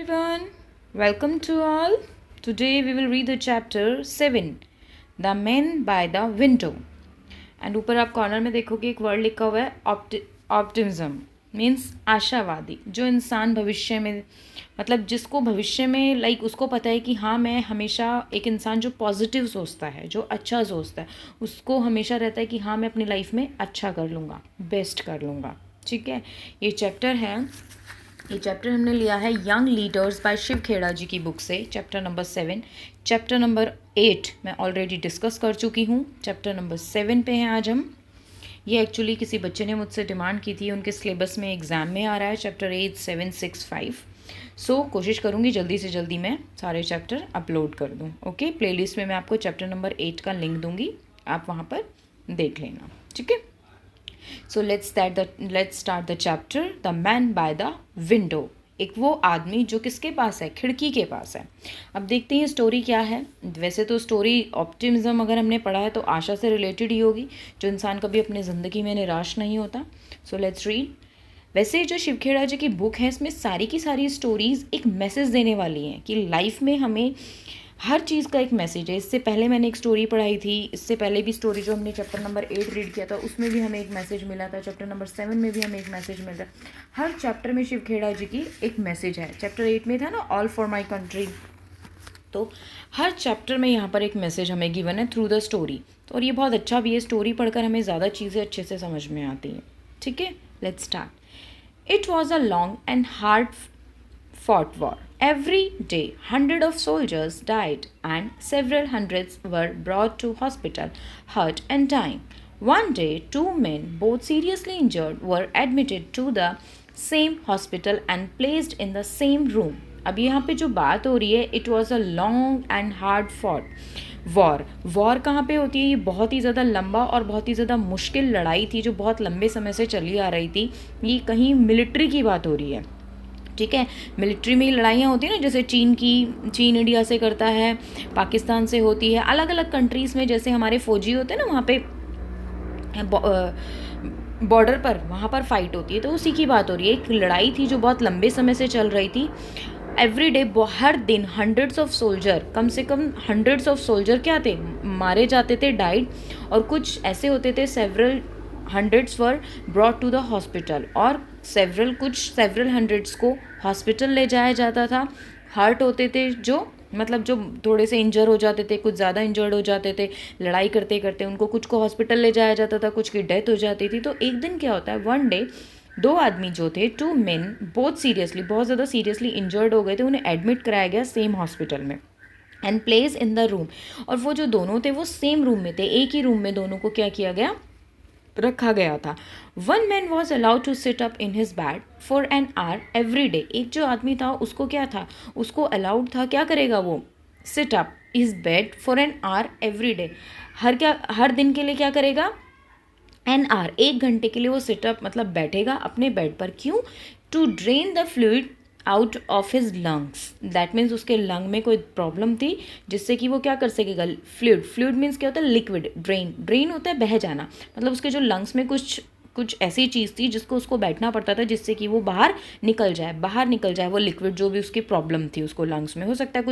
everyone, welcome to all. Today we will read the chapter 7, The Man by the Window. And ऊपर आप corner में देखोगे एक word लिखा हुआ है ऑप्टिमिज्म, मीन्स आशावादी। जो इंसान भविष्य में मतलब जिसको भविष्य में उसको पता है कि हाँ मैं हमेशा एक इंसान जो पॉजिटिव सोचता है, जो अच्छा सोचता है, उसको हमेशा रहता है कि हाँ मैं अपनी लाइफ में अच्छा कर लूँगा, बेस्ट कर लूँगा। ठीक है, ये चैप्टर हमने लिया है young leaders by Shiv Khera ji की बुक से, चैप्टर नंबर 7। चैप्टर नंबर 8 मैं ऑलरेडी डिस्कस कर चुकी हूँ। चैप्टर नंबर 7 पे हैं आज हम। ये एक्चुअली किसी बच्चे ने मुझसे डिमांड की थी, उनके सिलेबस में एग्ज़ाम में आ रहा है चैप्टर 8, 7, 6, 5। सो कोशिश करूँगी जल्दी से जल्दी मैं सारे चैप्टर अपलोड कर दूँ। ओके, प्लेलिस्ट में मैं आपको चैप्टर नंबर 8 का लिंक दूँगी, आप वहाँ पर देख लेना। ठीक है, so let's start the chapter the man by the window. एक वो आदमी जो किसके पास है, खिड़की के पास है। अब देखते हैं स्टोरी क्या है। वैसे तो स्टोरी ऑप्टिमिज्म अगर हमने पढ़ा है तो आशा से रिलेटेड ही होगी, जो इंसान कभी अपनी ज़िंदगी में निराश नहीं होता। So let's read. वैसे जो शिवखेड़ा जी की बुक है इसमें सारी की सारी स्टोरीज़ एक मैसेज देने वाली हैं कि लाइफ में हमें हर चीज़ का एक मैसेज है। इससे पहले मैंने एक स्टोरी पढ़ाई थी, इससे पहले भी स्टोरी जो हमने चैप्टर नंबर 8 रीड किया था उसमें भी हमें एक मैसेज मिला था, चैप्टर नंबर 7 में भी हमें एक मैसेज मिल रहा है। हर चैप्टर में शिवखेड़ा जी की एक मैसेज है। चैप्टर 8 में था ना ऑल फॉर माई कंट्री, तो हर चैप्टर में यहाँ पर एक मैसेज हमें गिवन है थ्रू द स्टोरी। तो और ये बहुत अच्छा भी है, स्टोरी पढ़कर हमें ज़्यादा चीज़ें अच्छे से समझ में आती हैं। ठीक है, let's start. It was a long and hard fought war. Every day, hundreds of soldiers died and several hundreds were brought to hospital, hurt and dying. One day, two men, both seriously injured, were admitted to the same hospital and placed in the same room. अब यहाँ पे जो बात हो रही है, it was a long and hard fought war कहाँ पे होती है? ये बहुत ही ज़्यादा लंबा और बहुत ही ज़्यादा मुश्किल लड़ाई थी जो बहुत लंबे समय से चली आ रही थी। ये कहीं मिलिट्री की बात हो रही है। ठीक है, मिलिट्री में लड़ाइयाँ होती हैं ना, जैसे चीन इंडिया से करता है, पाकिस्तान से होती है, अलग अलग कंट्रीज़ में जैसे हमारे फौजी होते हैं ना, वहाँ पे बॉर्डर पर वहाँ पर फाइट होती है। तो उसी की बात हो रही है। एक लड़ाई थी जो बहुत लंबे समय से चल रही थी। एवरी डे, हर दिन हंड्रेड्स ऑफ सोल्जर, कम से कम हंड्रेड्स ऑफ सोल्जर क्या थे, मारे जाते थे, डाइड। और कुछ ऐसे होते थे several hundreds were brought to the hospital, और सेवरल हंड्रेड्स को हॉस्पिटल ले जाया जाता था। हर्ट होते थे जो थोड़े से इंजर हो जाते थे, कुछ ज़्यादा इंजर्ड हो जाते थे लड़ाई करते करते, उनको कुछ को हॉस्पिटल ले जाया जाता था, कुछ की डेथ हो जाती थी। तो एक दिन क्या होता है, वन डे दो आदमी जो थे, टू मेन, बहुत ज़्यादा सीरियसली इंजर्ड हो गए थे, उन्हें एडमिट कराया गया सेम हॉस्पिटल में and place in the room. और वो जो दोनों थे वो सेम रूम में थे, एक ही रूम में दोनों को क्या किया गया, रखा गया था। One man was allowed to sit up in his bed for an hour every day. एक जो आदमी था उसको क्या था, उसको अलाउड था, क्या करेगा वो, sit up his bed for an hour every day. हर दिन के लिए क्या करेगा, एन आवर, 1 घंटे के लिए वो सिटअप बैठेगा अपने बेड पर। क्यों? To drain the fluid out of his lungs. That means उसके लंग में कोई प्रॉब्लम थी जिससे कि वो क्या कर सकेगा, फ्लूइड मीन्स क्या होता है, लिक्विड। ड्रेन होता है बह जाना, उसके जो लंग्स में कुछ ऐसी चीज़ थी जिसको उसको बैठना पड़ता था जिससे कि वो बाहर निकल जाए वो लिक्विड, जो भी उसकी प्रॉब्लम थी उसको लंग्स में। हो सकता है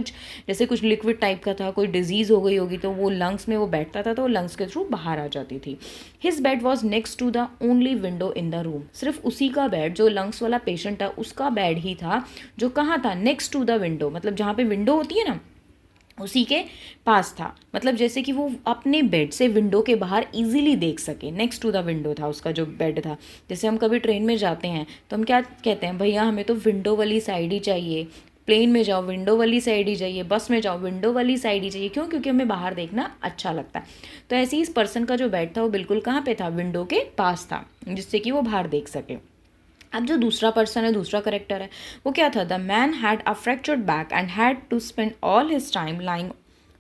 कुछ लिक्विड टाइप का था, कोई डिजीज़ हो गई होगी, तो वो लंग्स में वो बैठता था तो वो लंग्स के थ्रू बाहर आ जाती थी। His bed was next to the only window in the room. सिर्फ उसी का बेड, जो लंग्स वाला पेशेंट था उसका बेड ही था जो कहाँ था, नेक्स्ट टू द विंडो, जहाँ पे विंडो होती है ना उसी के पास था। जैसे कि वो अपने बेड से विंडो के बाहर इजीली देख सके, नेक्स्ट टू द विंडो था उसका जो बेड था। जैसे हम कभी ट्रेन में जाते हैं तो हम क्या कहते हैं, भैया हमें तो विंडो वाली साइड ही चाहिए, प्लेन में जाओ विंडो वाली साइड ही चाहिए, बस में जाओ विंडो वाली साइड ही चाहिए। क्यों? क्योंकि हमें बाहर देखना अच्छा लगता है। तो ऐसे ही इस पर्सन का जो बेड था वो बिल्कुल कहाँ पे था, विंडो के पास था, जिससे कि वो बाहर देख सके। अब जो दूसरा पर्सन है, दूसरा करेक्टर है, वो क्या था, the man had a fractured back and had to spend all his time lying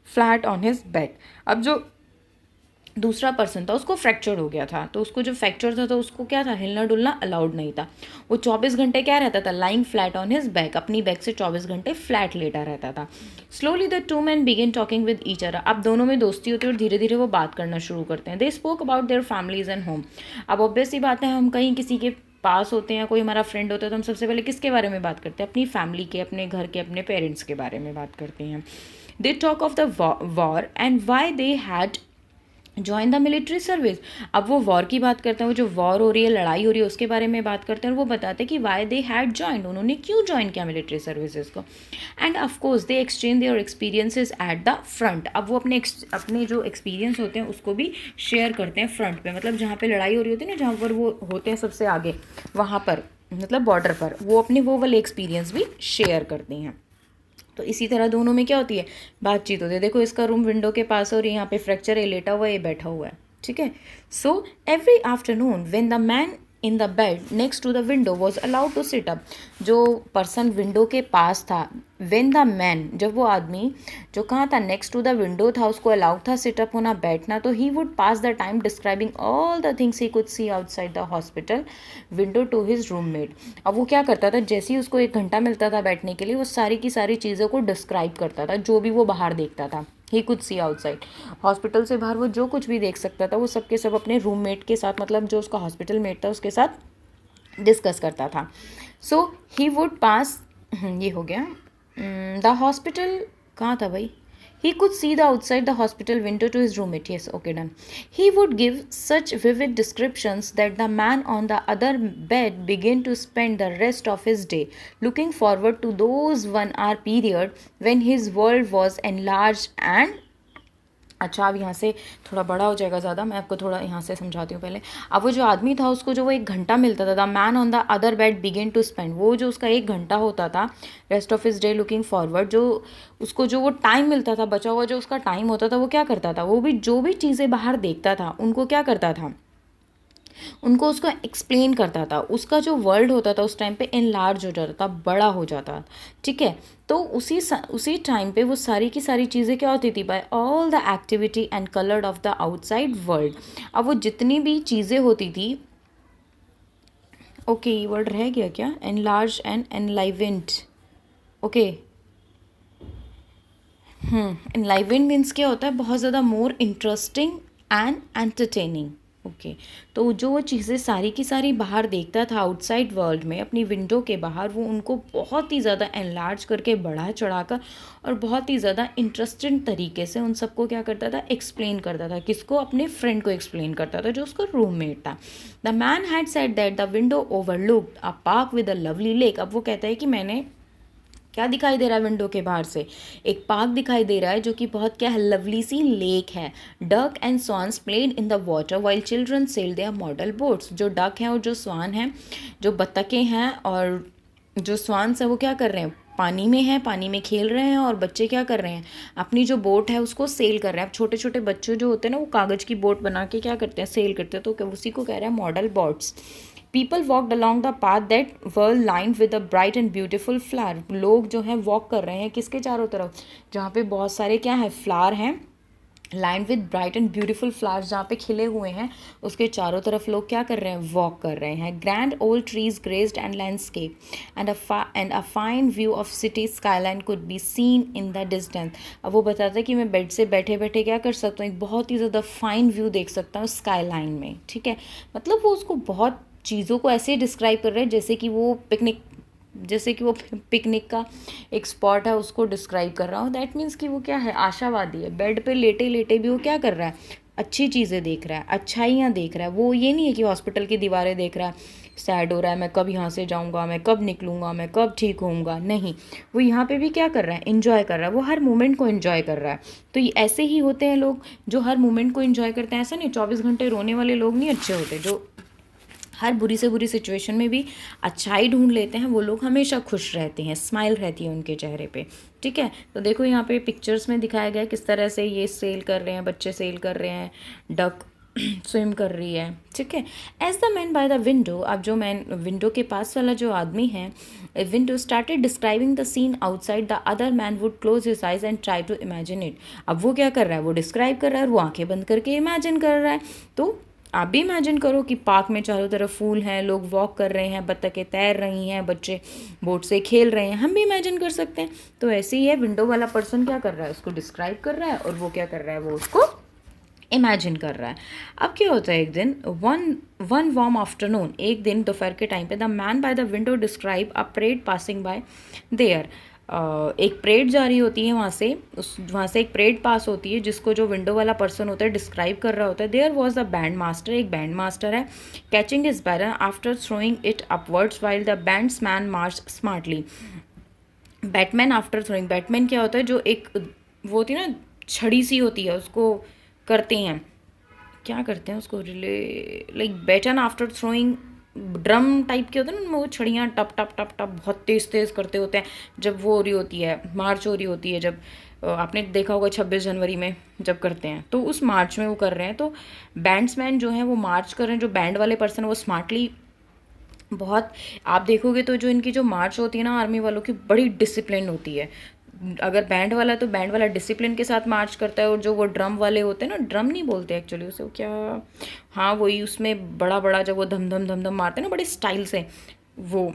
flat on his back. अब जो दूसरा पर्सन था उसको फ्रैक्चर हो गया था, तो उसको जो फ्रैक्चर था तो उसको क्या था, हिलना डुलना अलाउड नहीं था। वो 24 घंटे क्या रहता था, lying flat on his back, अपनी बैक से 24 घंटे फ्लैट लेटा रहता था। Slowly the two man begin talking with each other. अब दोनों में दोस्ती होती है और धीरे धीरे वो बात करना शुरू करते हैं। They spoke about their families and home. अब ऑब्वियस सी बात है, हम कहीं किसी के पास होते हैं, कोई हमारा फ्रेंड होता है, तो हम सबसे पहले किसके बारे में बात करते हैं? अपनी फैमिली के, अपने घर के, अपने पेरेंट्स के बारे में बात करते हैं. They talk of the war and why they had join the military service. अब वो वॉर की बात करते हैं, वो जो वॉर हो रही है, लड़ाई हो रही है, उसके बारे में बात करते हैं, और वो बताते हैं कि वाई दे हैड जॉइन, उन्होंने क्यों ज्वाइन किया मिलिट्री सर्विसेज को. And of course they exchange their experiences at the front. अब वो अपने जो एक्सपीरियंस होते हैं उसको भी शेयर करते हैं फ्रंट पे, मतलब जहाँ पे लड़ाई हो रही होती है ना, जहाँ पर वो होते हैं सबसे आगे, वहाँ पर मतलब बॉर्डर पर, वो अपने वो वाले एक्सपीरियंस भी शेयर करती हैं. तो इसी तरह दोनों में क्या होती है? बातचीत होती है. देखो इसका रूम विंडो के पास और यहाँ पे फ्रैक्चर है, लेटा हुआ है, ये बैठा हुआ है. ठीक है. So every afternoon when the man in the bed next to the window was allowed to sit up. जो पर्सन विंडो के पास था, व्हेन द मैन, जब वो आदमी जो कहाँ था, नेक्स्ट टू द विंडो था, उसको अलाउड था सिटअप होना, बैठना, तो he would pass the time describing all the things he could see outside the hospital window to his roommate. अब वो क्या करता था, जैसे ही उसको 1 घंटा मिलता था बैठने के लिए, वो सारी की सारी चीज़ों को डिस्क्राइब करता था, जो भी वो बाहर देखता था. ही कुड सी आउटसाइड, हॉस्पिटल से बाहर वो जो कुछ भी देख सकता था, वो सब के सब अपने रूममेट के साथ, मतलब जो उसका हॉस्पिटल मेट था उसके साथ डिस्कस करता था. सो ही वुड पास, ये हो गया. द हॉस्पिटल कहाँ था भाई? He could see the outside the hospital window to his roommate. Yes, okay, done. He would give such vivid descriptions that the man on the other bed began to spend the rest of his day looking forward to those 1 hour period when his world was enlarged and अच्छा. अब यहाँ से थोड़ा बड़ा हो जाएगा ज़्यादा, मैं आपको थोड़ा यहाँ से समझाती हूँ पहले. अब वो जो आदमी था, उसको जो वो 1 घंटा मिलता था, the man on the other bed began to spend, वो जो उसका 1 घंटा होता था rest of his day looking forward, जो उसको जो वो टाइम मिलता था, बचा हुआ जो उसका टाइम होता था, वो क्या करता था? वो भी जो भी चीज़ें बाहर देखता था उनको क्या करता था? उनको उसको एक्सप्लेन करता था. उसका जो वर्ल्ड होता था उस टाइम पे एनलार्ज हो जाता था, बड़ा हो जाता. ठीक है. तो उसी टाइम पे वो सारी की सारी चीज़ें क्या होती थी? By all the activity and coloured of the outside world. अब वो जितनी भी चीज़ें होती थी, ओके, ये वर्ड रह गया क्या? Enlarge and enlivened. Okay. Enlivened means क्या होता है? बहुत ज़्यादा more interesting and entertaining. Okay. तो जो वो चीज़ें सारी की सारी बाहर देखता था आउटसाइड वर्ल्ड में, अपनी विंडो के बाहर, वो उनको बहुत ही ज़्यादा एनलार्ज करके, बढ़ा चढ़ाकर और बहुत ही ज़्यादा इंटरेस्टिंग तरीके से उन सबको क्या करता था? एक्सप्लेन करता था. किसको? अपने फ्रेंड को एक्सप्लेन करता था जो उसका रूममेट था. The man had said that the window overlooked a park with a lovely lake. अब वो कहता है कि मैंने क्या दिखाई दे रहा है विंडो के बाहर से? एक पार्क दिखाई दे रहा है जो कि बहुत क्या है? लवली सी लेक है. Duck and swans played in the water while children sailed their model boats. जो डक हैं और जो स्वान हैं, जो बत्तखें हैं और जो स्वान्स हैं, वो क्या कर रहे हैं? पानी में हैं, पानी में खेल रहे हैं. और बच्चे क्या कर रहे हैं? अपनी जो बोट है उसको सेल कर रहे हैं. अब छोटे छोटे बच्चे जो होते हैं ना, वो कागज़ की बोट बना के क्या करते हैं? सेल करते हैं. तो उसी को कह रहे हैं model boats. People walked along the path that were lined with a bright and beautiful flower. लोग जो हैं वॉक कर रहे हैं किसके चारों तरफ? जहाँ पे बहुत सारे क्या है? फ्लावर हैं. Lined with bright and beautiful flowers, जहाँ पे खिले हुए हैं, उसके चारों तरफ लोग क्या कर रहे हैं? वॉक कर रहे हैं. Grand old trees graced and landscape and a fine view of city skyline could be seen in the distance. अब वो बताता है कि मैं बेड से बैठे बैठे क्या कर सकता हूँ? एक बहुत ही ज़्यादा फाइन व्यू देख सकता हूँ स्काईलाइन में. ठीक है. मतलब वो उसको बहुत चीज़ों को ऐसे डिस्क्राइब कर रहे हैं जैसे कि वो पिकनिक का एक स्पॉट है, उसको डिस्क्राइब कर रहा हूँ. दैट मीन्स कि वो क्या है? आशावादी है. बेड पे लेटे लेटे भी वो क्या कर रहा है? अच्छी चीज़ें देख रहा है, अच्छाइयाँ देख रहा है. वो ये नहीं है कि हॉस्पिटल की दीवारें देख रहा है, सैड हो रहा है, मैं कब यहाँ से जाऊँगा, मैं कब निकलूँगा, मैं कब ठीक होऊंगा. नहीं, वो यहाँ पे भी क्या कर रहा है? इन्जॉय कर रहा है. वो हर मोमेंट को इन्जॉय कर रहा है. तो ये ऐसे ही होते हैं लोग जो हर मोमेंट को इन्जॉय करते हैं. ऐसा नहीं 24 घंटे रोने वाले लोग नहीं अच्छे होते. जो हर बुरी से बुरी सिचुएशन में भी अच्छाई ढूंढ लेते हैं, वो लोग हमेशा खुश रहते हैं, स्माइल रहती है उनके चेहरे पे. ठीक है. तो देखो यहाँ पे पिक्चर्स में दिखाया गया है किस तरह से ये सेल कर रहे हैं, बच्चे सेल कर रहे हैं, डक स्विम कर रही है. ठीक है. As the man by the window, अब जो मैन विंडो के पास वाला जो आदमी है, window started describing the scene outside, the other man would close his eyes and try to imagine it. अब वो क्या कर रहा है? वो डिस्क्राइब कर रहा है और वो आंखें बंद करके इमेजिन कर रहा है. तो आप भी इमेजिन करो कि पार्क में चारों तरफ फूल हैं, लोग वॉक कर रहे हैं, बत्तखें तैर रही हैं, बच्चे बोट से खेल रहे हैं. हम भी इमेजिन कर सकते हैं. तो ऐसे ही है, विंडो वाला पर्सन क्या कर रहा है? उसको डिस्क्राइब कर रहा है और वो क्या कर रहा है? वो उसको इमेजिन कर रहा है। अब क्या होता है, एक दिन वन वन वार्म आफ्टरनून, एक दिन दोपहर के टाइम पे, the man by the window describe a parade passing by there. एक परेड जा रही होती है वहाँ से, वहाँ से एक परेड पास होती है जिसको जो विंडो वाला पर्सन होता है डिस्क्राइब कर रहा होता है। There was a band master, एक बैंड मास्टर है, catching is baton after throwing it upwards while the bands man march smartly. Batman after throwing, batman क्या होता है, जो एक वो होती है ना छड़ी सी होती है, उसको करते हैं, क्या करते हैं उसको, relay like baton after throwing, drum type के होते हैं ना उनमें, वो छड़ियाँ टप टप टप टप बहुत तेज़ तेज़ करते होते हैं जब वो हो रही होती है, मार्च हो रही होती है, जब आपने देखा होगा 26 जनवरी में जब करते हैं, तो उस मार्च में वो कर रहे हैं। तो बैंड्समैन जो हैं वो मार्च कर रहे हैं, जो बैंड वाले पर्सन है वो स्मार्टली, बहुत, आप देखोगे तो जो इनकी जो मार्च होती है ना आर्मी वालों की, बड़ी डिसिप्लिन होती है। अगर बैंड वाला, तो बैंड वाला डिसिप्लिन के साथ मार्च करता है, और जो वो ड्रम वाले होते हैं ना, ड्रम नहीं बोलते एक्चुअली उसे, वो क्या, हाँ वही, उसमें बड़ा बड़ा जब वो धम धम धम धम मारते हैं ना बड़े स्टाइल से, वो,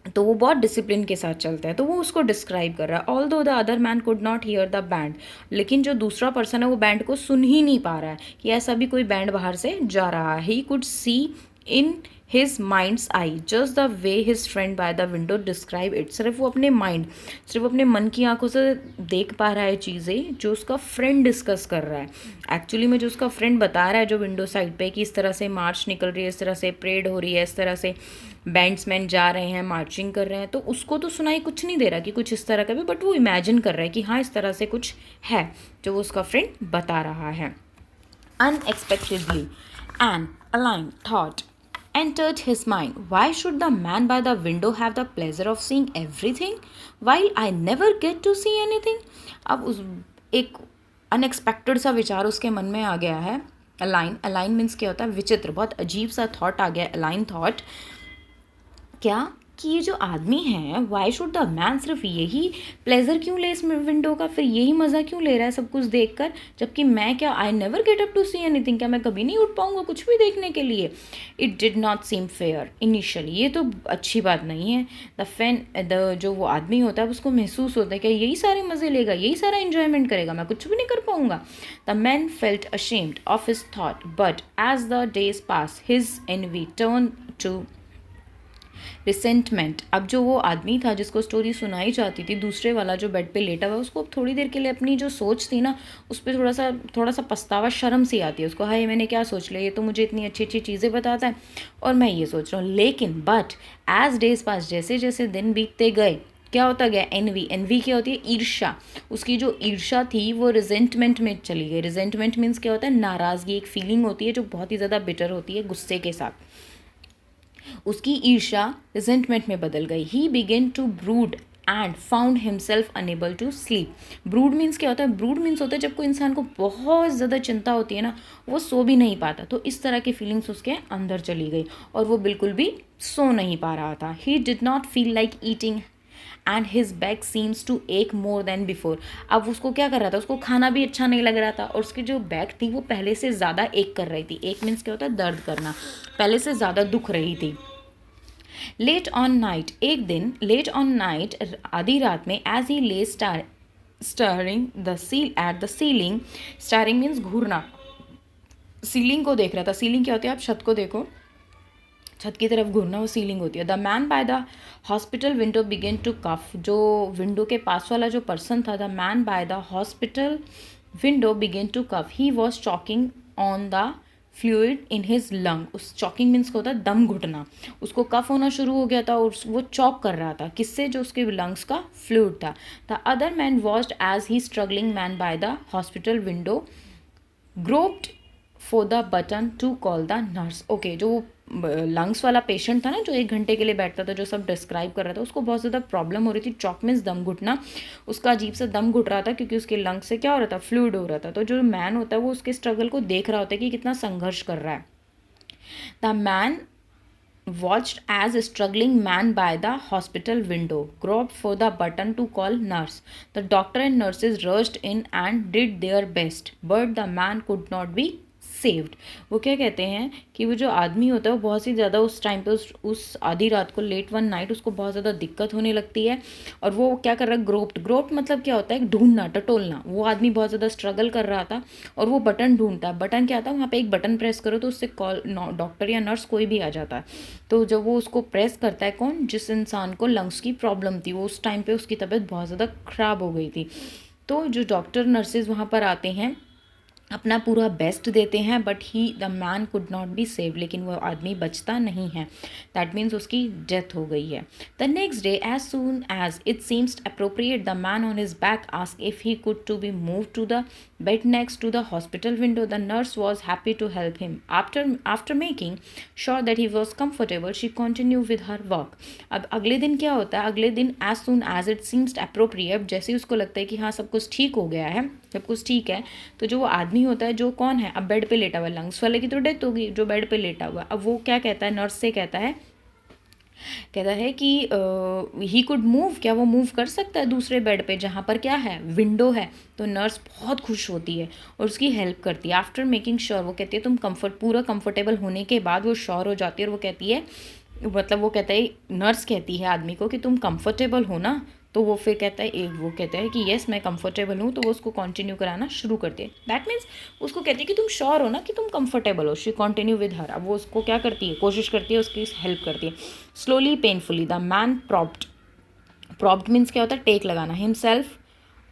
तो वो बहुत डिसिप्लिन के साथ चलता है। तो वो उसको डिस्क्राइब कर रहा है। ऑल दो the other man could not here the band, लेकिन जो दूसरा पर्सन है वो बैंड को सुन ही नहीं पा रहा है कि ऐसा भी कोई बैंड बाहर से जा रहा है। ही could C in his minds I just the way his friend bye the window describe it, सिर्फ वो अपने माइंड, सिर्फ अपने मन की आंखों से देख पा रहा है चीज़ें जो उसका फ्रेंड डिस्कस कर रहा है। एक्चुअली में जो उसका फ्रेंड बता रहा है जो विंडो साइड पे, कि इस तरह से मार्च निकल रही है, इस तरह से परेड हो रही है, इस तरह से बैंड्समैन जा रहे हैं, मार्चिंग कर रहे हैं, तो उसको तो सुनाई कुछ नहीं दे रहा कि कुछ इस तरह का भी, बट वो इमेजिन कर रहा है कि हाँ इस तरह से कुछ है जो वो उसका फ्रेंड बता रहा है। Unexpectedly, an align thought entered his mind. Why should the man by the window have the pleasure of seeing everything while I never get to see anything? अब उस एक अनएक्सपेक्टेड सा विचार उसके मन में आ गया है। अलाइन, अलाइन मीन्स क्या होता है, विचित्र, बहुत अजीब सा थॉट आ गया, अलाइन थॉट, क्या, कि ये जो आदमी है, वाई शुड द मैन, सिर्फ यही प्लेजर क्यों ले इस विंडो का, फिर यही मज़ा क्यों ले रहा है सब कुछ देखकर, जबकि मैं क्या, I never get up to see anything, क्या मैं कभी नहीं उठ पाऊंगा कुछ भी देखने के लिए। It did not seem fair initially, ये तो अच्छी बात नहीं है। द जो वो आदमी होता है उसको महसूस होता है कि यही सारे मज़े लेगा, यही सारा इंजॉयमेंट करेगा, मैं कुछ भी नहीं कर पाऊंगा। The man felt ashamed of his thought, but as the days pass his envy turn to resentment. अब जो वो आदमी था जिसको स्टोरी सुनाई जाती थी, दूसरे वाला जो बेड पे लेटा हुआ, उसको अब थोड़ी देर के लिए अपनी जो सोच थी ना उस पर थोड़ा सा पछतावा, शर्म सी आती है उसको, हाय मैंने क्या सोच लिया, ये तो मुझे इतनी अच्छी अच्छी चीज़ें बताता है और मैं ये सोच रहा हूँ। लेकिन बट एज डेज पास, जैसे जैसे दिन बीतते गए, क्या होता गया, एनवी, एनवी क्या होती है, ईर्ष्या, उसकी जो ईर्ष्या थी वो रिजेंटमेंट में चली गई। रिजेंटमेंट मीन्स क्या होता है, नाराज़गी, एक फीलिंग होती है जो बहुत ही ज़्यादा बिटर होती है, गुस्से के साथ। उसकी ईर्ष्या रिजेंटमेंट में बदल गई। He began to brood and found himself unable to sleep. Brood means क्या होता है, ब्रूड मीन्स होता है जब कोई इंसान को बहुत ज़्यादा चिंता होती है ना, वो सो भी नहीं पाता, तो इस तरह की फीलिंग्स उसके अंदर चली गई और वो बिल्कुल भी सो नहीं पा रहा था। He did not feel like eating and his back seems to ache more then before. अब उसको क्या कर रहा था, उसको खाना भी अच्छा नहीं लग रहा था और उसकी जो बैक थी वो पहले से ज़्यादा एक कर रही थी। एक मीन्स क्या होता है, दर्द करना, पहले से ज़्यादा दुख रही थी। लेट ऑन नाइट, एक दिन लेट ऑन नाइट, आधी रात में, as he lay staring the seal at the ceiling, staring means घूरना, सीलिंग को देख रहा था। सीलिंग क्या होती है, आप छत को देखो, छत की तरफ घूरना वो सीलिंग होती है। The man by the hospital window began to cough, जो विंडो के पास वाला जो पर्सन था, the man by the hospital window began to cough, he was choking on the fluid in his lung. उस चॉकिंग मीन्स को होता है दम घुटना, उसको कफ होना शुरू हो गया था और वो चॉक कर रहा था, किससे, जो उसके लंग्स का फ्लूइड था। The other man watched as he struggling man by the hospital window groped for the button to call the nurse. Okay, जो लंग्स वाला पेशेंट था ना, जो 1 घंटे के लिए बैठता था, जो सब डिस्क्राइब कर रहा था, उसको बहुत ज़्यादा प्रॉब्लम हो रही थी। चॉक मीन्स दम घुटना, उसका अजीब सा दम घुट रहा था क्योंकि उसके लंग्स से क्या हो रहा था, फ्लूइड हो रहा था। तो जो मैन होता है वो उसके स्ट्रगल को देख रहा होता है कि कितना संघर्ष कर रहा है। The man watched as a struggling man by the hospital window groped for the button to call nurse. The doctor and nurses rushed in and did their best, but the man could not be saved. वो क्या कहते हैं कि वो जो आदमी होता है वो बहुत सी ज़्यादा उस टाइम पे उस आधी रात को लेट वन नाइट उसको बहुत ज़्यादा दिक्कत होने लगती है, और वो क्या कर रहा है, ग्रोप्ड मतलब क्या होता है, ढूंढना, टटोलना। वो आदमी बहुत ज़्यादा स्ट्रगल कर रहा था और वो बटन ढूंढता है। बटन क्या था, वहाँ पे एक बटन प्रेस करो तो उससे कॉल डॉक्टर या नर्स कोई भी आ जाता है। तो जब वो उसको प्रेस करता है, कौन, जिस इंसान को लंग्स की प्रॉब्लम थी, वो उस टाइम पे उसकी तबीयत बहुत ज़्यादा ख़राब हो गई थी। तो जो डॉक्टर नर्सेज वहाँ पर आते हैं, अपना पूरा बेस्ट देते हैं, but the man could not be save, लेकिन वो आदमी बचता नहीं है। दैट मीन्स उसकी डेथ हो गई है। The next day as soon as it seems appropriate, the man on his back ask if he could to be move to the bed next to the hospital window. The nurse was happy to help him. After making sure that he was comfortable she continue with her work. अब अगले दिन क्या होता है, अगले दिन as soon as it seems appropriate, जैसे ही उसको लगता है कि हाँ सब कुछ ठीक हो गया है, सब कुछ ठीक है, तो जो वो आदमी होता है, जो कौन है, अब बेड पे लेटा हुआ, लंग्स वाले की तो डेथ होगी, जो बेड पे लेटा हुआ, अब वो क्या कहता है, नर्स से कहता है कि ही कुड मूव, क्या वो मूव कर सकता है दूसरे बेड पे जहाँ पर क्या है, विंडो है। तो नर्स बहुत खुश होती है और उसकी हेल्प करती है। आफ्टर मेकिंग श्योर, वो कहती है तुम पूरा कंफर्टेबल होने के बाद वो श्योर हो जाती है, और वो कहती है, मतलब वो कहता है, नर्स कहती है आदमी को कि तुम कंफर्टेबल हो ना, तो वो फिर कहता है, वो कहता है कि येस मैं कंफर्टेबल हूँ, तो वो उसको कंटिन्यू कराना शुरू करती है। दैट मीन्स उसको कहती है कि तुम श्योर हो ना कि तुम कंफर्टेबल हो। She continue with her. अब वो उसको क्या करती है, कोशिश करती है, उसकी हेल्प करती है। Slowly painfully the man propped means क्या होता है, टेक लगाना, himself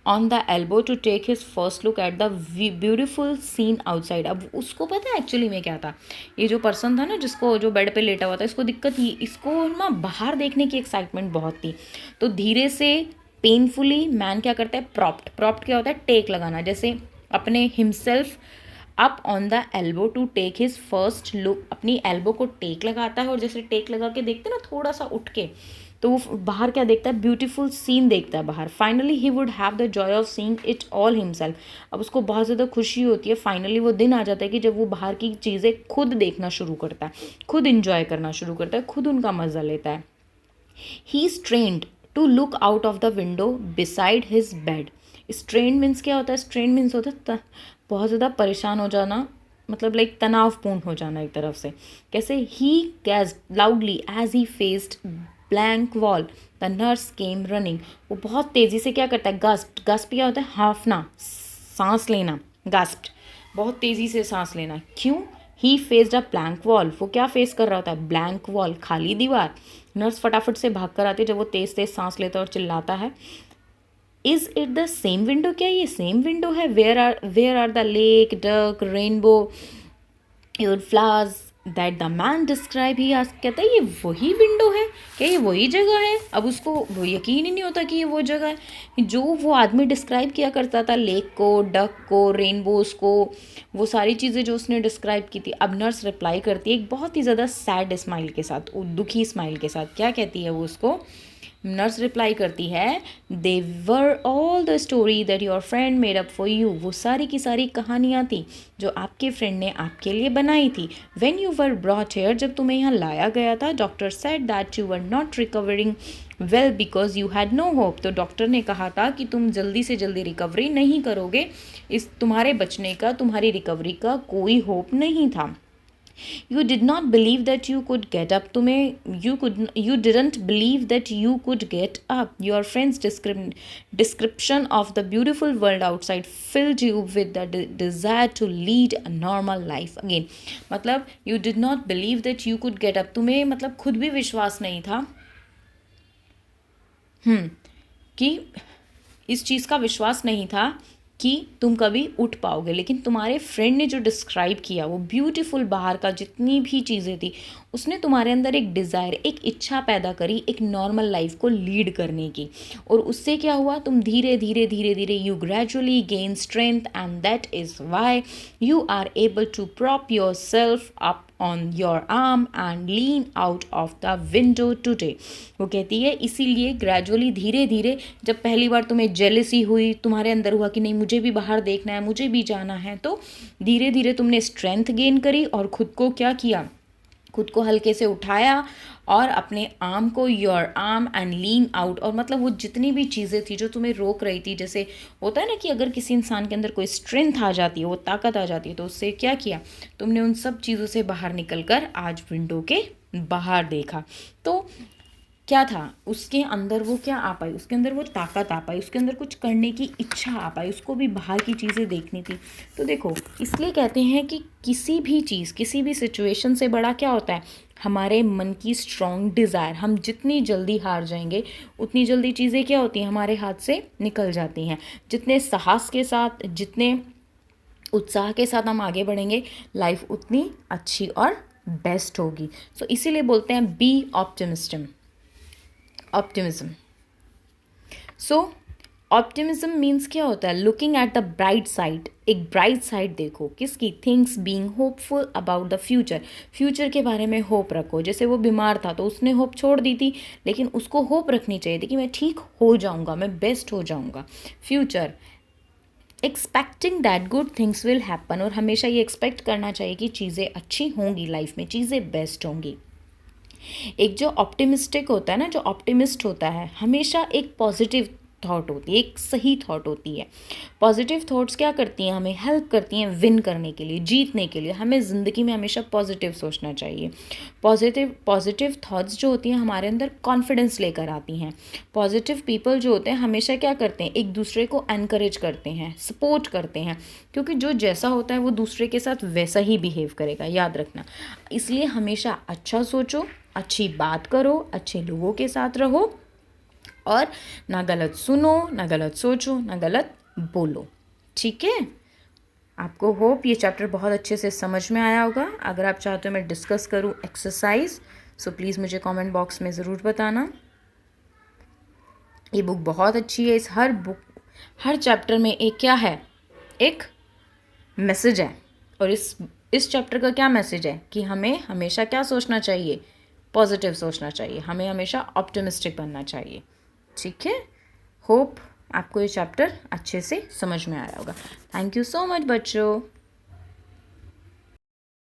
on the elbow to take his first look at the beautiful scene outside. अब उसको पता है एक्चुअली में क्या था, ये जो पर्सन था ना, जिसको जो बेड पे लेटा हुआ था, इसको दिक्कत थी, इसको ना बाहर देखने की एक्साइटमेंट बहुत थी। तो धीरे से पेनफुली मैन क्या करता है, प्रॉप्ट क्या होता है, टेक लगाना, जैसे अपने himself up on the elbow to take his first look, अपनी एल्बो को टेक लगाता है, और जैसे टेक लगा के देखते ना थोड़ा सा उठ के, तो वो बाहर क्या देखता है, ब्यूटीफुल सीन देखता है बाहर। Finally he would have the Joy of seeing it all himself. अब उसको बहुत ज़्यादा खुशी होती है, फाइनली वो दिन आ जाता है कि जब वो बाहर की चीज़ें खुद देखना शुरू करता है, खुद इंजॉय करना शुरू करता है, खुद उनका मज़ा लेता है। He strained to look out of the window beside his bed. Strain means क्या होता है, स्ट्रेन मीन्स होता है बहुत ज़्यादा परेशान हो जाना, मतलब लाइक तनावपूर्ण हो जाना एक तरफ से। कैसे, he gasped loudly as he faced blank wall. The nurse came running. वो बहुत तेज़ी से क्या करता है, गस्प क्या होता है, हाफना, सांस लेना, गस्प्ड, बहुत तेज़ी से सांस लेना। क्यों, ही फेस्ड अ ब्लैंक वॉल, वो क्या फेस कर रहा होता है, ब्लैंक वॉल, खाली दीवार। नर्स फटाफट से भाग कर आती है जब वो तेज़ तेज़ सांस लेता है और चिल्लाता है, is it the same window, क्या ये सेम विंडो है, where are the lake, duck, rainbow, your flowers that the man describe. He ask, कहता है ये वही विंडो है, क्या ये वही जगह है। अब उसको वो यकीन ही नहीं होता कि ये वो जगह है जो वो आदमी डिस्क्राइब किया करता था, लेक को, डक को, रेनबोज को, वो सारी चीज़ें जो उसने डिस्क्राइब की थी। अब नर्स रिप्लाई करती है एक बहुत ही ज़्यादा सैड स्माइल के साथ, दुखी स्माइल के साथ। क्या कहती है वो उसको, नर्स रिप्लाई करती है, they were all the story that your friend made up for you. वो सारी की सारी कहानियाँ थी जो आपके फ्रेंड ने आपके लिए बनाई थी। When you were brought here, जब तुम्हें यहाँ लाया गया था, doctor said that you were not recovering well because you had no hope. तो डॉक्टर ने कहा था कि तुम जल्दी से जल्दी रिकवरी नहीं करोगे, इस तुम्हारे बचने का, तुम्हारी रिकवरी का कोई होप नहीं था। You did not believe that you could get up. You didn't believe that you could get up. Your friend's description of the beautiful world outside filled you with the desire to lead a normal life again. मतलब you did not believe that you could get up. तुम्हें मतलब खुद भी विश्वास नहीं था कि इस चीज़ का विश्वास नहीं था कि तुम कभी उठ पाओगे, लेकिन तुम्हारे फ्रेंड ने जो डिस्क्राइब किया, वो ब्यूटीफुल बाहर का जितनी भी चीज़ें थी, उसने तुम्हारे अंदर एक डिज़ायर, एक इच्छा पैदा करी एक नॉर्मल लाइफ को लीड करने की। और उससे क्या हुआ, तुम धीरे धीरे you gradually gain strength and that is why you are able to prop yourself up on your arm and lean out of the window today. वो कहती है इसीलिए ग्रेजुअली, धीरे धीरे, जब पहली बार तुम्हें जेलसी हुई, तुम्हारे अंदर हुआ कि नहीं मुझे भी बाहर देखना है, मुझे भी जाना है, तो धीरे धीरे तुमने स्ट्रेंथ गेन करी और खुद को क्या किया, खुद को हल्के से उठाया और अपने आर्म को, your arm and lean out, और मतलब वो जितनी भी चीज़ें थी जो तुम्हें रोक रही थी, जैसे होता है ना कि अगर किसी इंसान के अंदर कोई स्ट्रेंथ आ जाती है, वो ताकत आ जाती है, तो उससे क्या किया तुमने, उन सब चीज़ों से बाहर निकल कर आज विंडो के बाहर देखा। तो क्या था उसके अंदर, वो क्या आ पाई, उसके अंदर वो ताकत आ पाई, उसके अंदर कुछ करने की इच्छा आ पाई, उसको भी बाहर की चीज़ें देखनी थी। तो देखो, इसलिए कहते हैं कि किसी भी चीज़, किसी भी सिचुएशन से बड़ा क्या होता है, हमारे मन की स्ट्रॉन्ग डिज़ायर। हम जितनी जल्दी हार जाएंगे उतनी जल्दी चीज़ें क्या होती हैं, हमारे हाथ से निकल जाती हैं। जितने साहस के साथ, जितने उत्साह के साथ हम आगे बढ़ेंगे, लाइफ उतनी अच्छी और बेस्ट होगी। सो इसीलिए बोलते हैं बी ऑप्टिमिज्म। सो ऑप्टिमिज्म मीन्स क्या होता है, looking at the bright side. एक ब्राइट साइड देखो, किसकी, things being hopeful about the future. Future के बारे में होप रखो। जैसे वो बीमार था तो उसने होप छोड़ दी थी, लेकिन उसको होप रखनी चाहिए थी कि मैं ठीक हो जाऊंगा, मैं बेस्ट हो जाऊंगा। Future, expecting that good things will happen, और हमेशा ये एक्सपेक्ट करना चाहिए कि चीज़ें अच्छी होंगी, लाइफ में चीज़ें बेस्ट होंगी। एक जो ऑप्टिमिस्टिक होता है ना, जो ऑप्टिमिस्ट होता है, हमेशा एक पॉजिटिव थॉट होती है, एक सही थॉट होती है। पॉजिटिव थॉट्स क्या करती हैं, हमें हेल्प करती हैं विन करने के लिए, जीतने के लिए। हमें ज़िंदगी में हमेशा पॉजिटिव सोचना चाहिए। पॉजिटिव थॉट्स जो होती हैं हमारे अंदर कॉन्फिडेंस लेकर आती हैं। पॉजिटिव पीपल जो होते हैं हमेशा क्या करते हैं, एक दूसरे को एनकरेज करते हैं, सपोर्ट करते हैं, क्योंकि जो जैसा होता है वो दूसरे के साथ वैसा ही बिहेव करेगा, याद रखना। इसलिए हमेशा अच्छा सोचो, अच्छी बात करो, अच्छे लोगों के साथ रहो, और ना गलत सुनो, ना गलत सोचो, ना गलत बोलो। ठीक है, आपको होप ये चैप्टर बहुत अच्छे से समझ में आया होगा। अगर आप चाहते हो मैं डिस्कस करूँ एक्सरसाइज, सो प्लीज़ मुझे कमेंट बॉक्स में ज़रूर बताना। ये बुक बहुत अच्छी है। इस हर चैप्टर में एक क्या है, एक मैसेज है। और इस चैप्टर का क्या मैसेज है कि हमें हमेशा क्या सोचना चाहिए, पॉजिटिव सोचना चाहिए, हमें हमेशा ऑप्टिमिस्टिक बनना चाहिए। ठीक है, होप आपको ये चैप्टर अच्छे से समझ में आया होगा। थैंक यू सो मच बच्चों।